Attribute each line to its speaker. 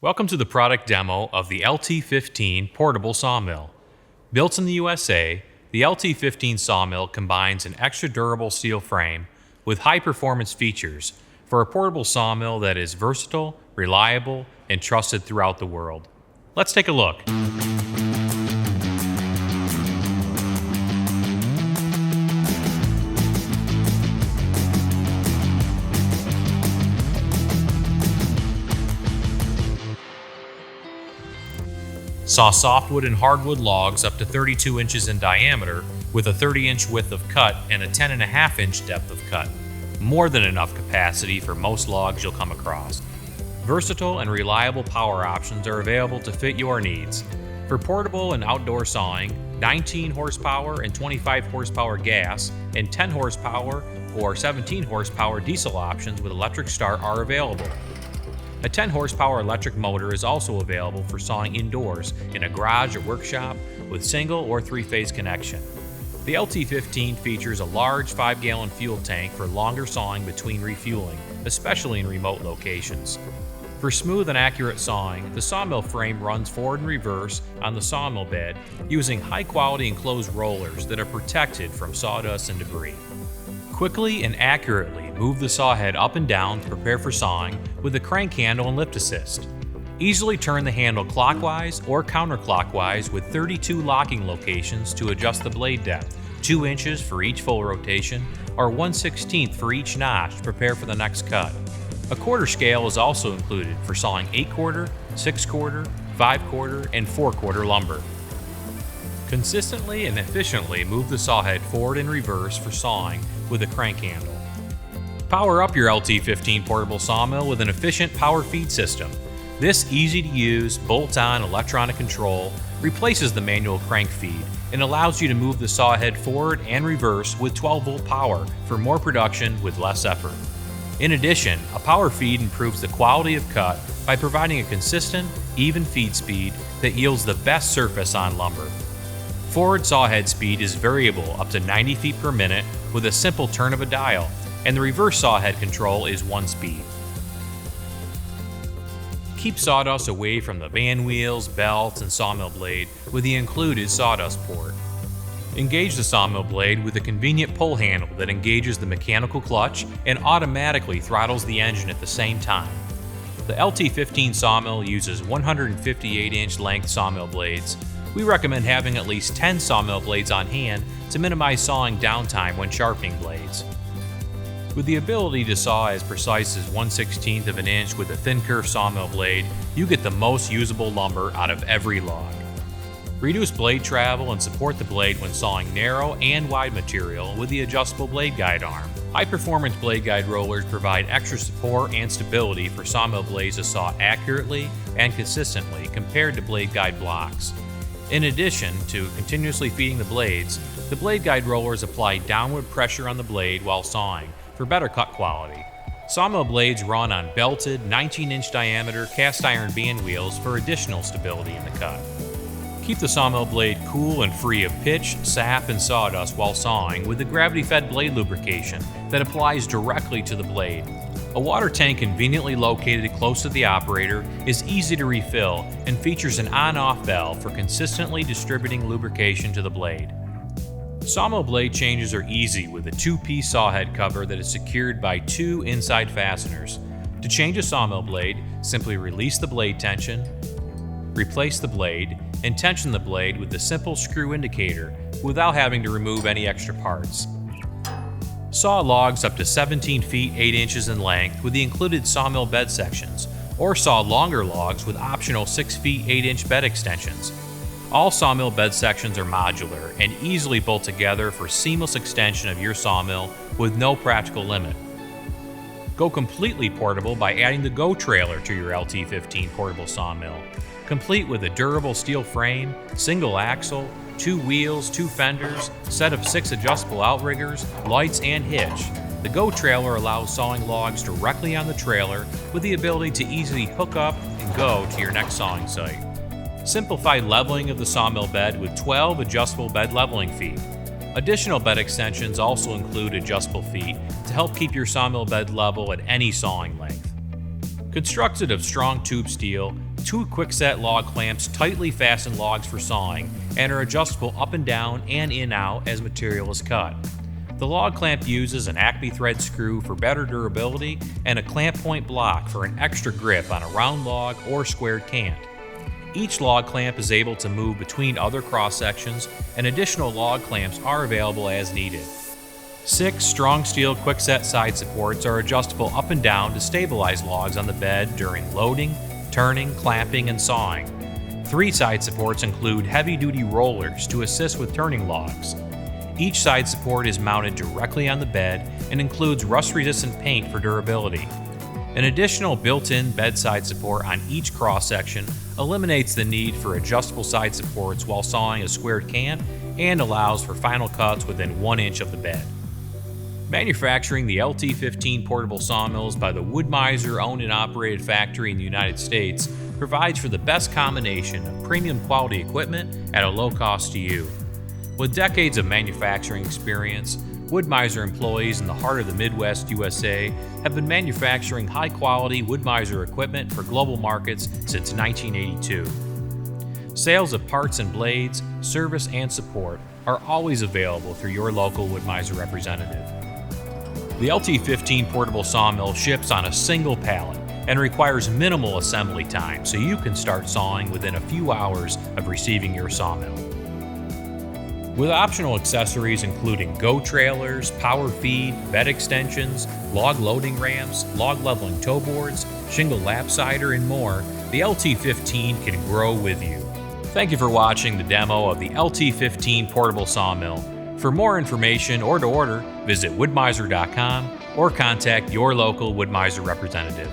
Speaker 1: Welcome to the product demo of the LT15 portable sawmill. Built in the USA, the LT15 sawmill combines an extra durable steel frame with high-performance features for a portable sawmill that is versatile, reliable, and trusted throughout the world. Let's take a look. Saw softwood and hardwood logs up to 32 inches in diameter with a 30-inch width of cut and a 10.5-inch depth of cut. More than enough capacity for most logs you'll come across. Versatile and reliable power options are available to fit your needs. For portable and outdoor sawing, 19 horsepower and 25 horsepower gas and 10 horsepower or 17 horsepower diesel options with electric start are available. A 10 horsepower electric motor is also available for sawing indoors in a garage or workshop with single or three-phase connection. The LT15 features a large 5-gallon fuel tank for longer sawing between refueling, especially in remote locations. For smooth and accurate sawing, the sawmill frame runs forward and reverse on the sawmill bed using high-quality enclosed rollers that are protected from sawdust and debris. Quickly and accurately move the saw head up and down to prepare for sawing with the crank handle and lift assist. Easily turn the handle clockwise or counterclockwise with 32 locking locations to adjust the blade depth, 2 inches for each full rotation or 1/16 for each notch to prepare for the next cut. A quarter scale is also included for sawing 8/4, 6/4, 5/4, and 4/4 lumber. Consistently and efficiently move the saw head forward and reverse for sawing with a crank handle. Power up your LT15 portable sawmill with an efficient power feed system. This easy-to-use, bolt-on electronic control replaces the manual crank feed and allows you to move the saw head forward and reverse with 12-volt power for more production with less effort. In addition, a power feed improves the quality of cut by providing a consistent, even feed speed that yields the best surface on lumber. Forward saw head speed is variable up to 90 feet per minute with a simple turn of a dial, and the reverse saw head control is 1 speed. Keep sawdust away from the van wheels, belts, and sawmill blade with the included sawdust port. Engage the sawmill blade with a convenient pull handle that engages the mechanical clutch and automatically throttles the engine at the same time. The LT15 sawmill uses 158-inch length sawmill blades. We recommend having at least 10 sawmill blades on hand to minimize sawing downtime when sharpening blades. With the ability to saw as precise as 1/16 of an inch with a thin curve sawmill blade, you get the most usable lumber out of every log. Reduce blade travel and support the blade when sawing narrow and wide material with the adjustable blade guide arm. High-performance blade guide rollers provide extra support and stability for sawmill blades to saw accurately and consistently compared to blade guide blocks. In addition to continuously feeding the blade guide rollers apply downward pressure on the blade while sawing for better cut quality. Sawmill blades run on belted 19-inch diameter cast iron band wheels for additional stability in the cut. Keep the sawmill blade cool and free of pitch, sap, and sawdust while sawing with the gravity-fed blade lubrication that applies directly to the blade. A water tank conveniently located close to the operator is easy to refill and features an on-off valve for consistently distributing lubrication to the blade. Sawmill blade changes are easy with a 2-piece saw head cover that is secured by 2 inside fasteners. To change a sawmill blade, simply release the blade tension, replace the blade, and tension the blade with the simple screw indicator without having to remove any extra parts. Saw logs up to 17 feet 8 inches in length with the included sawmill bed sections, or saw longer logs with optional 6 feet 8 inch bed extensions. All sawmill bed sections are modular and easily bolt together for seamless extension of your sawmill with no practical limit. Go completely portable by adding the Go trailer to your LT15 portable sawmill, complete with a durable steel frame, single axle, 2 wheels, 2 fenders, set of 6 adjustable outriggers, lights, and hitch. The Go trailer allows sawing logs directly on the trailer with the ability to easily hook up and go to your next sawing site. Simplified leveling of the sawmill bed with 12 adjustable bed leveling feet. Additional bed extensions also include adjustable feet to help keep your sawmill bed level at any sawing length. Constructed of strong tube steel, 2 quickset log clamps tightly fasten logs for sawing and are adjustable up and down and in-out as material is cut. The log clamp uses an Acme thread screw for better durability and a clamp point block for an extra grip on a round log or squared cant. Each log clamp is able to move between other cross sections, and additional log clamps are available as needed. 6 strong steel quickset side supports are adjustable up and down to stabilize logs on the bed during loading, turning, clamping, and sawing. 3 side supports include heavy-duty rollers to assist with turning logs. Each side support is mounted directly on the bed and includes rust-resistant paint for durability. An additional built-in bedside support on each cross-section eliminates the need for adjustable side supports while sawing a squared cant and allows for final cuts within 1 inch of the bed. Manufacturing the LT15 portable sawmills by the Wood-Mizer owned and operated factory in the United States provides for the best combination of premium quality equipment at a low cost to you. With decades of manufacturing experience, Wood-Mizer employees in the heart of the Midwest USA have been manufacturing high-quality Wood-Mizer equipment for global markets since 1982. Sales of parts and blades, service, and support are always available through your local Wood-Mizer representative. The LT15 portable sawmill ships on a single pallet and requires minimal assembly time, so you can start sawing within a few hours of receiving your sawmill. With optional accessories including go trailers, power feed, bed extensions, log loading ramps, log leveling tow boards, shingle lap-sider, and more, the LT15 can grow with you. Thank you for watching the demo of the LT15 portable sawmill. For more information or to order, visit woodmizer.com or contact your local Wood-Mizer representative.